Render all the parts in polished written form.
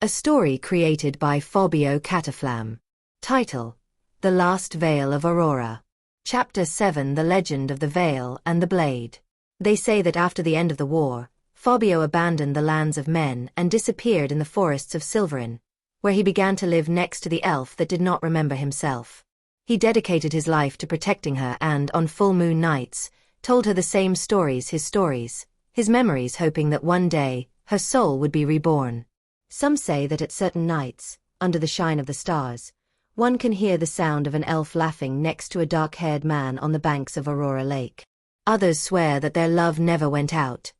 A story created by Fábio Cataflam. Title: The Last Veil of Aurora. Chapter 7: The Legend of the Veil and the Blade. They say that after the end of the war, Fábio abandoned the lands of men and disappeared in the forests of Silverin, where he began to live next to the elf that did not remember himself. He dedicated his life to protecting her and, on full moon nights, told her the same stories, his memories, hoping that one day, her soul would be reborn. Some say that at certain nights, under the shine of the stars, one can hear the sound of an elf laughing next to a dark-haired man on the banks of Aurora Lake. Others swear that their love never went out,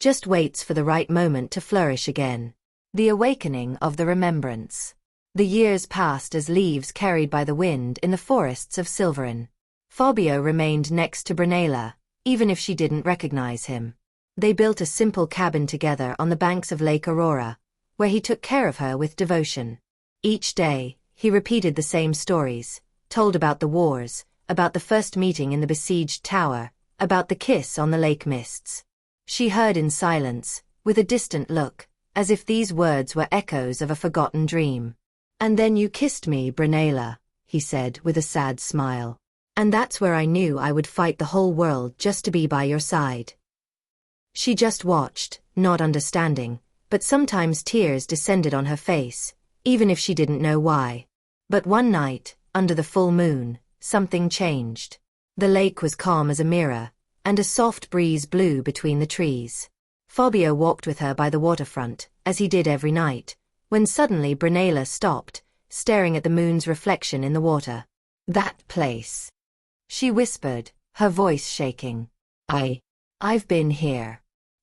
just waits for the right moment to flourish again. The awakening of the remembrance. The years passed as leaves carried by the wind in the forests of Silverin. Fábio remained next to Brunella, even if she didn't recognize him. They built a simple cabin together on the banks of Lake Aurora, where he took care of her with devotion. Each day, he repeated the same stories, told about the wars, about the first meeting in the besieged tower, about the kiss on the lake mists. She heard in silence, with a distant look, as if these words were echoes of a forgotten dream. "And then you kissed me, Brunella," he said with a sad smile. "And that's where I knew I would fight the whole world just to be by your side." She just watched, not understanding, but sometimes tears descended on her face, even if she didn't know why. But one night, under the full moon, something changed. The lake was calm as a mirror, and a soft breeze blew between the trees. Fábio walked with her by the waterfront, as he did every night, when suddenly Brunella stopped, staring at the moon's reflection in the water. "That place," she whispered, her voice shaking. I've been here."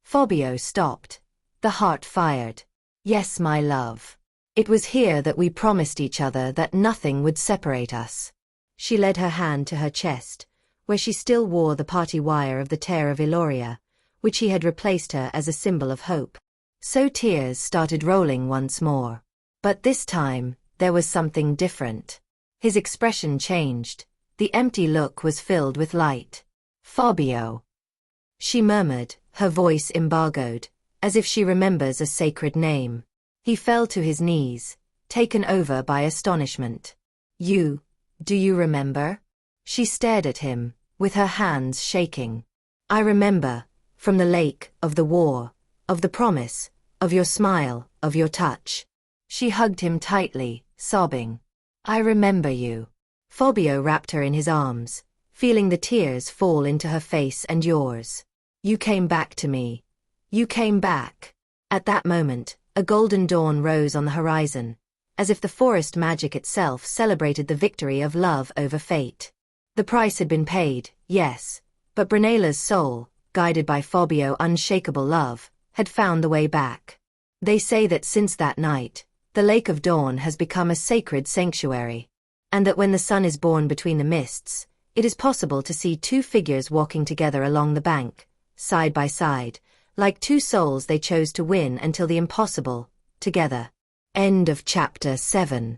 Fábio stopped. The heart fired. "Yes, my love. It was here that we promised each other that nothing would separate us." She led her hand to her chest, where she still wore the party wire of the tear of Iloria, which he had replaced her as a symbol of hope. So tears started rolling once more. But this time, there was something different. His expression changed. The empty look was filled with light. "Fábio," she murmured, her voice embargoed, as if she remembers a sacred name. He fell to his knees, taken over by astonishment. Do you remember?" She stared at him, with her hands shaking. "I remember, from the lake, of the war, of the promise, of your smile, of your touch." She hugged him tightly, sobbing. "I remember you." Fábio wrapped her in his arms, feeling the tears fall into her face and yours. "You came back to me. You came back." At that moment, a golden dawn rose on the horizon, as if the forest magic itself celebrated the victory of love over fate. The price had been paid, yes, but Brunella's soul, guided by Fábio's unshakable love, had found the way back. They say that since that night, the Lake of Dawn has become a sacred sanctuary, and that when the sun is born between the mists, it is possible to see two figures walking together along the bank, side by side, like two souls they chose to win until the impossible, together. End of Chapter 7.